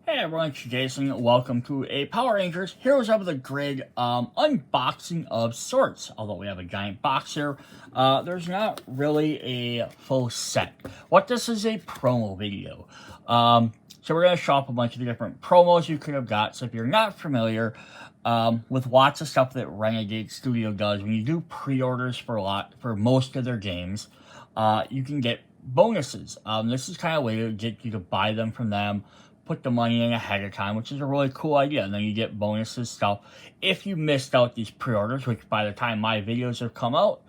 Hey everyone, it's Jason. Welcome to a Power Rangers Heroes of the Grid unboxing of sorts. Although we have a giant box here, there's not really a full set. What this is a promo video. So we're going to show off a bunch of the different promos you could have got. So if you're not familiar with lots of stuff that Renegade Studio does, when you do pre-orders for most of their games, you can get bonuses. This is kind of a way to get you to buy them from them, put the money in ahead of time, which is a really cool idea. And then you get bonuses stuff. If you missed out these pre-orders, which by the time my videos have come out,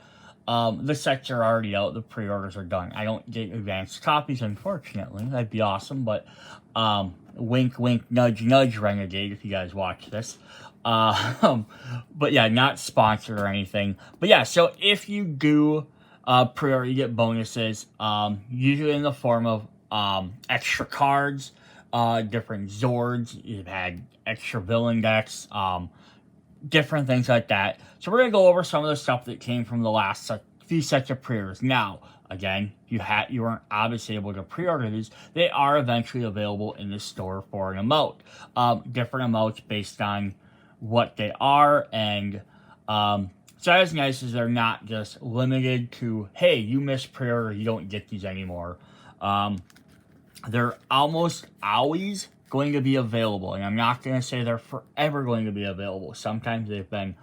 the sets are already out. The pre-orders are done. I don't get advanced copies, unfortunately. That'd be awesome, but wink, wink, nudge, nudge, Renegade, if you guys watch this. But yeah, not sponsored or anything. But yeah, so if you do pre-order, you get bonuses, usually in the form of extra cards, different Zords. You've had extra villain decks, different things like that. So we're gonna go over some of the stuff that came from the last few sets of pre-orders. Now, again, you weren't obviously able to pre-order these. They are eventually available in the store for an amount. Different amounts based on what they are, and so that's nice is they're not just limited to, hey, you missed pre-order, you don't get these anymore. They're almost always going to be available, and I'm not going to say they're forever going to be available. Sometimes they've been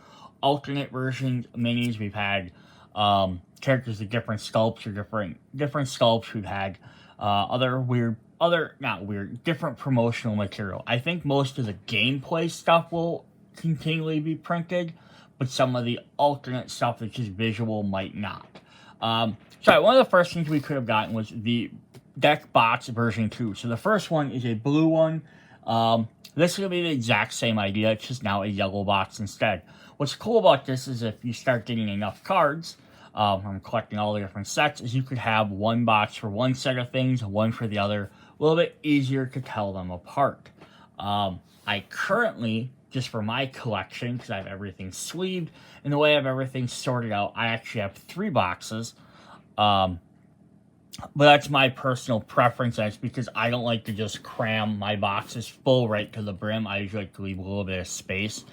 alternate versions, minis. We've had characters with different sculpts or different sculpts who've had different promotional material. I think most of the gameplay stuff will continually be printed, but some of the alternate stuff that's just visual might not. So one of the first things we could have gotten was the deck box version 2. So the first one is a blue one. This is going to be the exact same idea, it's just now a yellow box instead. What's cool about this is if you start getting enough cards from collecting all the different sets, is you could have one box for one set of things, one for the other. A little bit easier to tell them apart. I currently, just for my collection, because I have everything sleeved, and the way I have everything sorted out, I actually have 3 boxes. But that's my personal preference. That's because I don't like to just cram my boxes full right to the brim. I usually like to leave a little bit of space.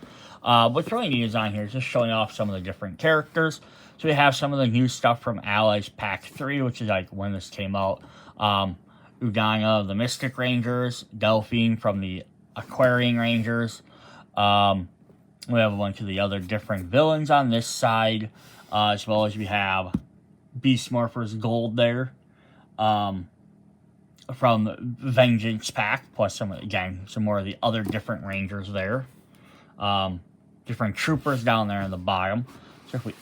What's really neat is on here is just showing off some of the different characters. So we have some of the new stuff from Allies Pack 3, which is like when this came out. Udana of the Mystic Rangers, Delphine from the Aquarian Rangers. We have a bunch of the other different villains on this side, as well as we have Beast Morphers Gold there. From Vengeance Pack, plus some more of the other different Rangers there. Different troopers down there on the bottom. So if we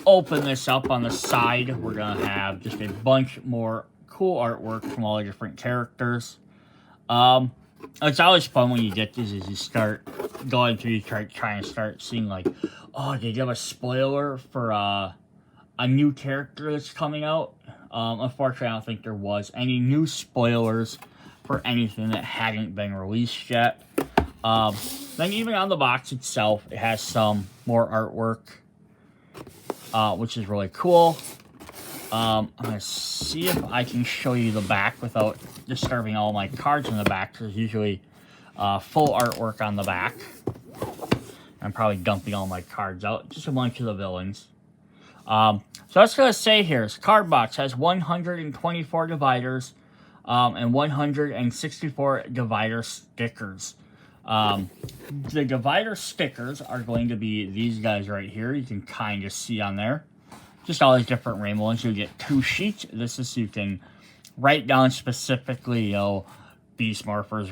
open this up on the side, we're going to have just a bunch more cool artwork from all the different characters. It's always fun when you get these as you start going through, trying to start seeing like, oh, did they give a spoiler for a new character that's coming out? Unfortunately, I don't think there was any new spoilers for anything that hadn't been released yet. Then even on the box itself, it has some more artwork, which is really cool. I'm going to see if I can show you the back without disturbing all my cards in the back. There's usually full artwork on the back. I'm probably dumping all my cards out. Just a bunch of the villains. So that's going to say here, this card box has 124 dividers and 164 divider stickers. The divider stickers are going to be these guys right here. You can kind of see on there. Just all these different rainbow ones. You get 2 sheets. This is so you can write down specifically, you know, Beast Morphers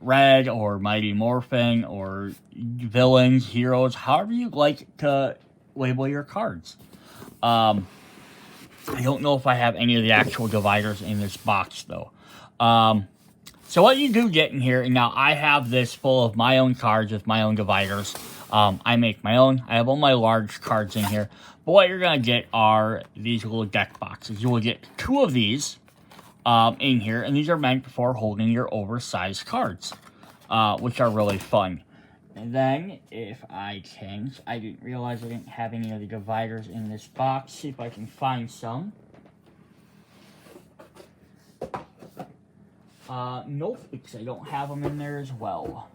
red or Mighty Morphin or villains, heroes, however you like to label your cards. I don't know if I have any of the actual dividers in this box though. So what you do get in here, and now I have this full of my own cards with my own dividers. I make my own. I have all my large cards in here. But what you're going to get are these little deck boxes. You will get 2 of these in here, and these are meant for holding your oversized cards, which are really fun. And then, if I didn't realize I didn't have any of the dividers in this box. See if I can find some. Nope, because I don't have them in there as well.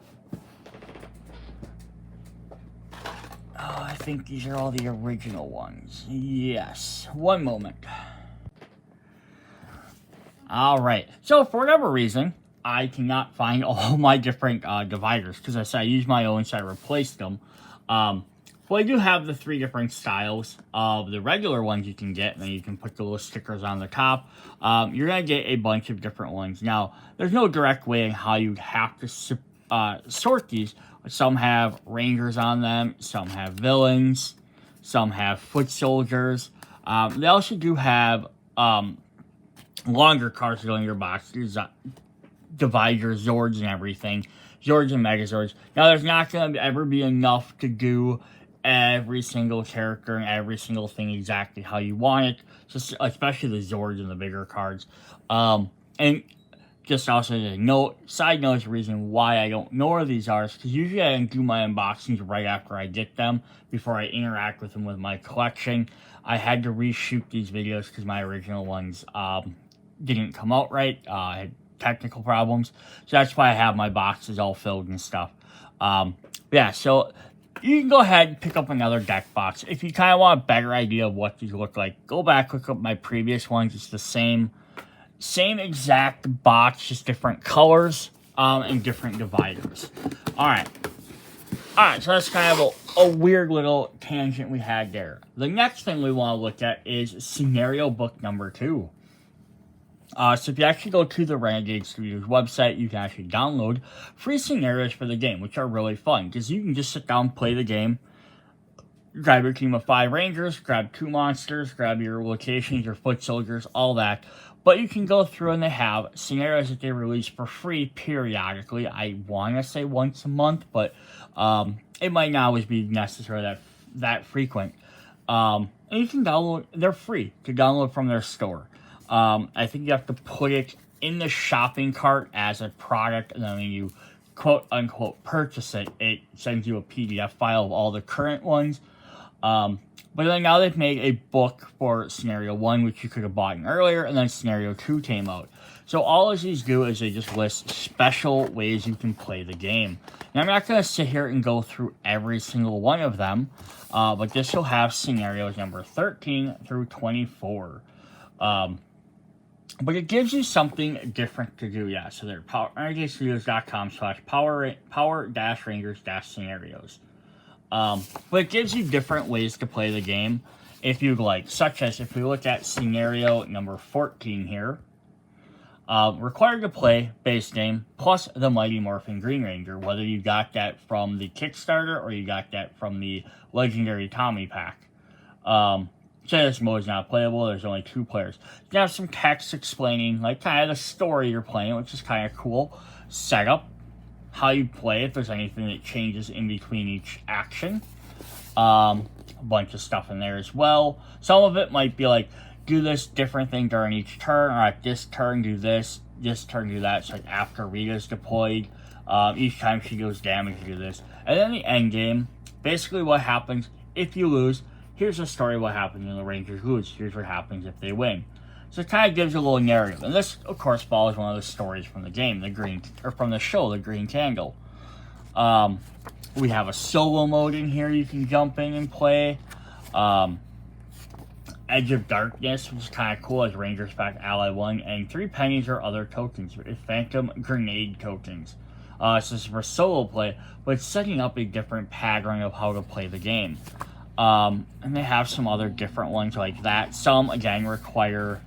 I think these are all the original ones. Yes, one moment. Alright, so for whatever reason, I cannot find all my different dividers, because I said I used my own, so I replaced them. But I do have the 3 different styles of the regular ones you can get, and then you can put the little stickers on the top. You're going to get a bunch of different ones. Now, there's no direct way in how you have to sort these. Some have Rangers on them, some have villains, some have foot soldiers. They also do have longer cards in your box. There's dividers, Zords, and everything. Zords and Megazords. Now, there's not going to ever be enough to do every single character and every single thing exactly how you want it, just especially the Zords and the bigger cards. And just also a note, side note, is the reason why I don't know where these are is because usually I do my unboxings right after I get them, before I interact with them with my collection. I had to reshoot these videos because my original ones didn't come out right. I had technical problems, so that's why I have my boxes all filled and stuff. Yeah, so you can go ahead and pick up another deck box. If you kind of want a better idea of what these look like, go back, look up my previous ones. It's the same exact box, just different colors and different dividers. Alright, so that's kind of a weird little tangent we had there. The next thing we want to look at is scenario book number 2. So if you actually go to the Renegade Studios website, you can actually download free scenarios for the game, which are really fun, because you can just sit down, play the game, grab your team of 5 Rangers, grab 2 monsters, grab your locations, your foot soldiers, all that. But you can go through and they have scenarios that they release for free periodically. I want to say once a month, but it might not always be necessarily that frequent. And you can download, they're free to download from their store. I think you have to put it in the shopping cart as a product, and then when you quote-unquote purchase it, it sends you a PDF file of all the current ones. But then now they've made a book for Scenario 1, which you could have bought earlier, and then Scenario 2 came out. So all of these do is they just list special ways you can play the game. Now, I'm not going to sit here and go through every single one of them, but this will have scenarios number 13 through 24. But it gives you something different to do, yeah. So they're renegade-studios.com/power-rangers-scenarios. But it gives you different ways to play the game if you'd like, such as if we look at scenario number 14 here. Required to play base game plus the Mighty Morphin Green Ranger, whether you got that from the Kickstarter or you got that from the Legendary Tommy pack. Say this mode is not playable, there's only 2 players. You have some text explaining, like, kind of the story you're playing, which is kind of cool. Setup, how you play, if there's anything that changes in between each action. A bunch of stuff in there as well. Some of it might be like, do this different thing during each turn, or at this turn do this turn do that. So like after Rita's deployed, each time she deals damage, you do this. And then the end game, basically what happens if you lose. Here's the story of what happens when the Rangers lose. Here's what happens if they win. So it kind of gives you a little narrative. And this, of course, follows one of the stories from the game, from the show, The Green Candle. We have a solo mode in here you can jump in and play. Edge of Darkness, which is kind of cool, as Rangers Pack Ally 1, and 3 pennies or other tokens, Phantom Grenade tokens. So this is for solo play, but it's setting up a different pattern of how to play the game. And they have some other different ones like that. Some, again, require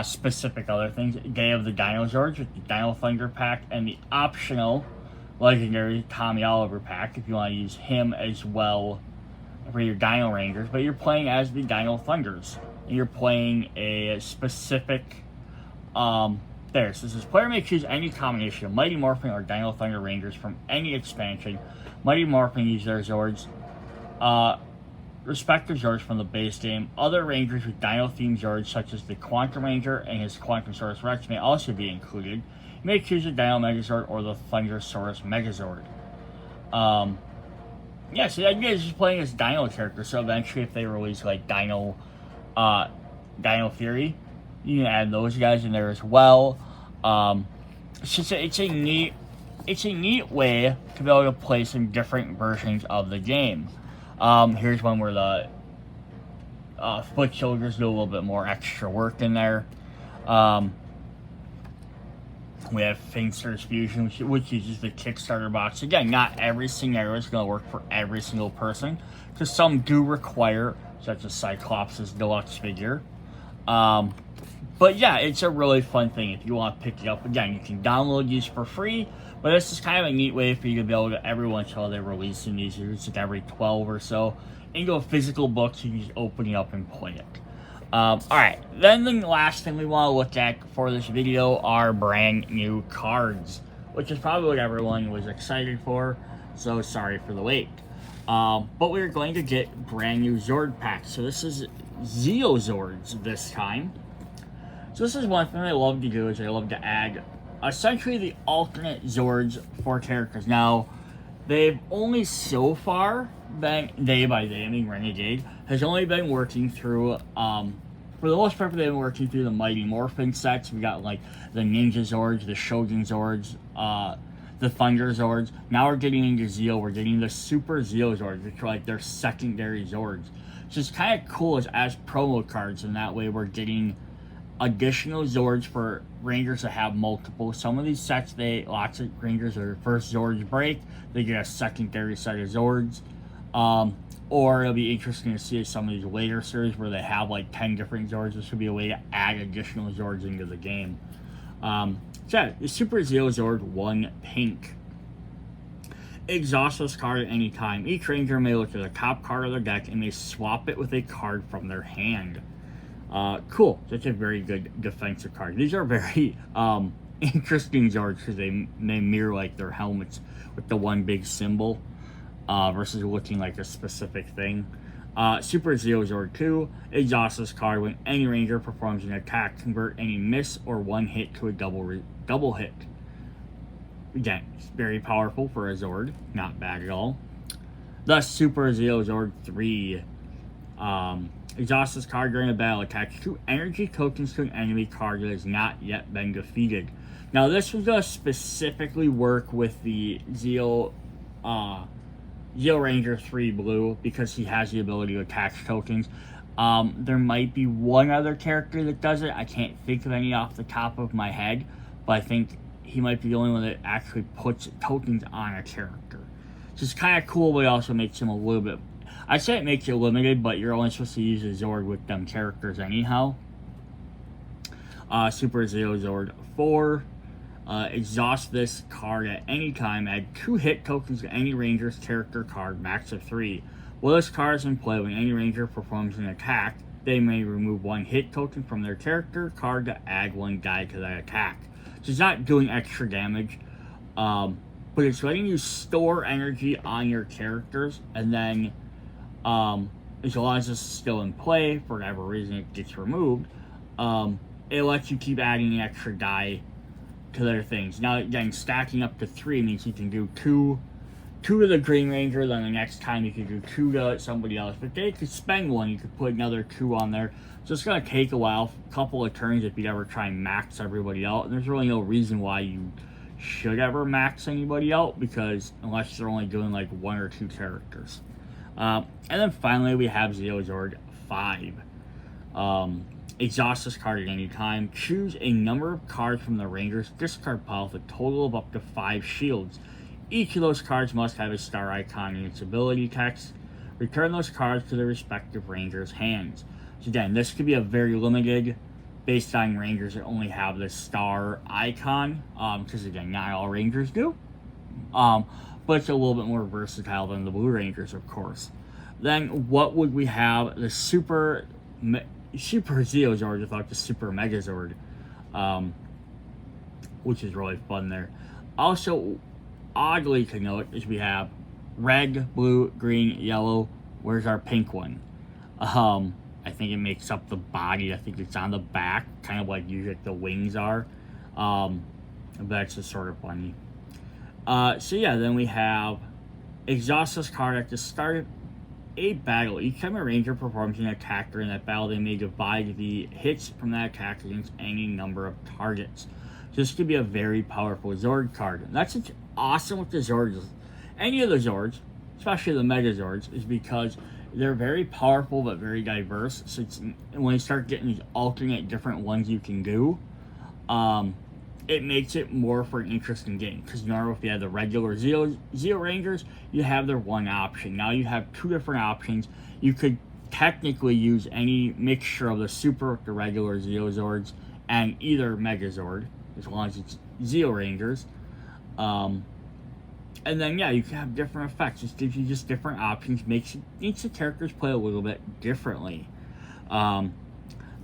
specific other things. Day of the Dino Zords with the Dino Thunder pack, and the optional Legendary Tommy Oliver pack, if you want to use him as well for your Dino Rangers. But you're playing as the Dino Thunders. And you're playing a specific... So this is, player may choose any combination of Mighty Morphin or Dino Thunder Rangers from any expansion. Mighty Morphin use their Zords. Respective Zords from the base game. Other Rangers with Dino-themed Zords, such as the Quantum Ranger and his Quantumsaurus Rex, may also be included. You may choose a Dino Megazord or the Thundersaurus Megazord. Yeah, so the idea is just playing as Dino characters, so eventually if they release, like, Dino Theory, you can add those guys in there as well. it's a neat way to be able to play some different versions of the game. Here's one where the foot soldiers do a little bit more extra work in there. We have Finster's Fusion, which uses the Kickstarter box. Again, not every scenario is going to work for every single person, because some do require, such as Cyclops' deluxe figure. But yeah, it's a really fun thing if you want to pick it up. Again, you can download these for free, but this is kind of a neat way for you to be able to, every once in a while they're releasing these, it's like every 12 or so, and go physical books, you can just open it up and play it. Alright, then the last thing we want to look at for this video are brand new cards, which is probably what everyone was excited for, so sorry for the wait. But we're going to get brand new Zord Pack. So this is Zeo Zords this time. So this is one thing I love to do, is I love to add essentially the alternate Zords for characters. Now, they've only so far been, day by day, I mean Renegade, has only been working through, for the most part, they've been working through the Mighty Morphin sets. We got like the Ninja Zords, the Shogun Zords, the Thunder Zords. Now we're getting into Zeo, we're getting the Super Zeo Zords, which are like their secondary Zords. So it's kind of cool as promo cards, and that way we're getting additional Zords for Rangers that have multiple. Some of these sets, lots of Rangers, their first Zords break, they get a secondary set of Zords. Or it'll be interesting to see some of these later series where they have like 10 different Zords. This would be a way to add additional Zords into the game. So yeah, the Super Zeo Zord 1 Pink. Exhaust this card at any time. Each Ranger may look at the top card of their deck and may swap it with a card from their hand. Cool. That's a very good defensive card. These are very interesting Zords because they mirror like their helmets with the one big symbol versus looking like a specific thing. Super Zeo Zord 2. Exhaust this card when any Ranger performs an attack. Convert any miss or one hit to a double hit. Again, it's very powerful for a Zord. Not bad at all. The Super Zeo Zord 3. Exhaust this card during a battle. Attach 2 energy tokens to an enemy card that has not yet been defeated. Now, this was going to specifically work with the Zeo Ranger 3 Blue, because he has the ability to attach tokens. There might be one other character that does it. I can't think of any off the top of my head, but I think he might be the only one that actually puts tokens on a character. So it's kind of cool, but it also makes him a little bit... I say it makes you limited, but you're only supposed to use a Zord with them characters anyhow. Super Zeo Zord 4. Exhaust this card at any time. Add 2 hit tokens to any Ranger's character card, max of 3. While this card is in play, when any Ranger performs an attack, they may remove 1 hit token from their character card to add 1 die to that attack. So it's not doing extra damage, but it's letting you store energy on your characters, and then as long as this is still in play, for whatever reason it gets removed, it lets you keep adding extra die to their things. Now, again, stacking up to 3 means you can do 2 to the Green Ranger, then the next time you can do 2 to somebody else. But they could spend 1, you could put another 2 on there. So it's going to take a while, a couple of turns if you ever try and max everybody out. And there's really no reason why you should ever max anybody out, because unless they're only doing like 1 or 2 characters. And then finally we have Zeo Zord 5. Exhaust this card at any time. Choose a number of cards from the Ranger's discard pile with a total of up to 5 shields. Each of those cards must have a star icon in its ability text. Return those cards to their respective Ranger's hands. So again, this could be a very limited, based on Rangers that only have the star icon, because again, not all Rangers do. But it's a little bit more versatile than the Blue Rangers, of course. Then what would we have? The Super Zeo Zord without the Super Megazord, which is really fun there. Also, oddly to note, is we have red, blue, green, yellow. Where's our pink one? I think it makes up the body. I think it's on the back, kind of like usually the wings are. That's just sort of funny. So yeah, then we have exhaust this card at the start of a battle. Each time a Ranger performs an attack during that battle, they may divide the hits from that attack against any number of targets. So this could be a very powerful Zord card. And that's what's awesome with the Zords. Any of the Zords, especially the Mega Zords, is because they're very powerful but very diverse. So when you start getting these alternate different ones you can do, it makes it more for an interesting game. Because normally if you have the regular Zeo Rangers, you have their one option. Now you have two different options. You could technically use any mixture of the Super with the regular Zeo Zords and either Mega Zord, as long as it's Zeo Rangers. And then, yeah, you can have different effects. It gives you just different options. Makes the characters play a little bit differently. Then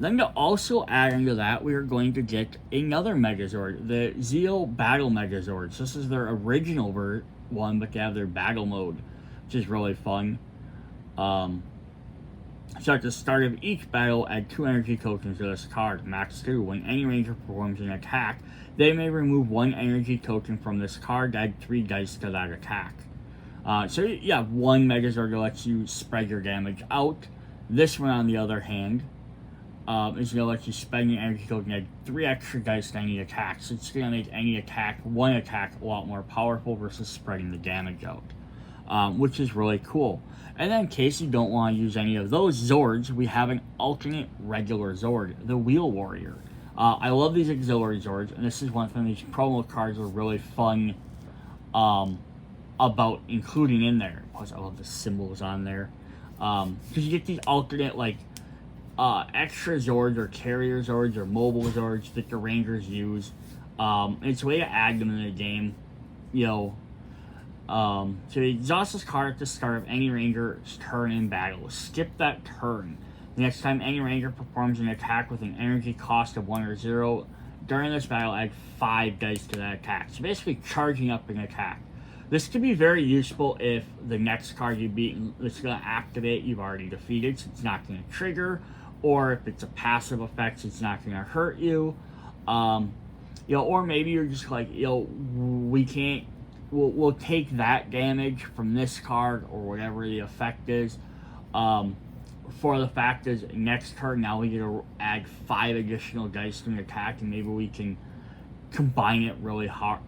to also add into that, we are going to get another Megazord, the Zeo Battle Megazords. This is their original one, but they have their battle mode, which is really fun. So at the start of each battle, add 2 energy tokens to this card, max 2. When any ranger performs an attack, they may remove 1 energy token from this card, add 3 dice to that attack. So you have one Megazord that lets you spread your damage out. This one, on the other hand, is going to let you spend your energy token, add 3 extra dice to any attack. So it's going to make any attack, one attack, a lot more powerful versus spreading the damage out, which is really cool. And then in case you don't want to use any of those Zords, we have an alternate regular Zord, the Wheel Warrior. I love these auxiliary Zords, and this is one thing these promo cards are really fun about including in there. Plus, I love the symbols on there. Because you get these alternate, like, extra Zords or carrier Zords or mobile Zords that the Rangers use. It's a way to add them in the game, you know. So exhaust this card at the start of any Ranger's turn in battle. Skip that turn. The next time any Ranger performs an attack with an energy cost of 1 or 0, during this battle, add 5 dice to that attack. So basically charging up an attack. This could be very useful if the next card you beat that's going to activate you've already defeated, so it's not going to trigger, or if it's a passive effect, so it's not going to hurt you. You know, or maybe you're just like, you know, we'll take that damage from this card or whatever the effect is. For the fact is, next turn now we get to add 5 additional dice to an attack, and maybe we can combine it really high.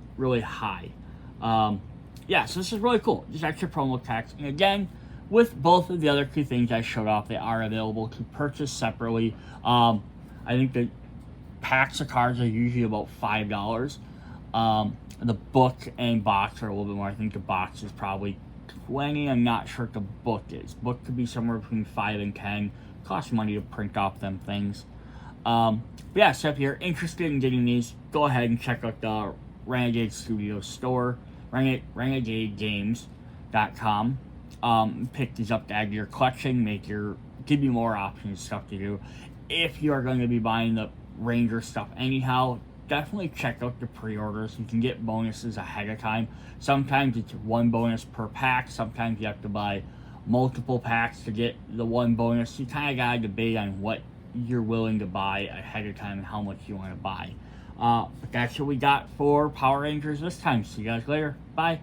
Yeah, so this is really cool. Just extra promo attacks. And again, with both of the other 2 things I showed off, they are available to purchase separately. I think the packs of cards are usually about $5. The book and box are a little bit more. I think the box is probably $20. I'm not sure what the book is. Book could be somewhere between $5 and $10. Costs money to print off them things. But yeah, so if you're interested in getting these, go ahead and check out the Renegade Studio store, renegadegames.com. Pick these up to add to your collection, give you more options, stuff to do. If you are going to be buying the Ranger stuff anyhow, definitely check out the pre-orders. You can get bonuses ahead of time. Sometimes it's 1 bonus per pack. Sometimes you have to buy multiple packs to get the 1 bonus. You kind of got to debate on what you're willing to buy ahead of time and how much you want to buy. But that's what we got for Power Rangers this time. See you guys later. Bye.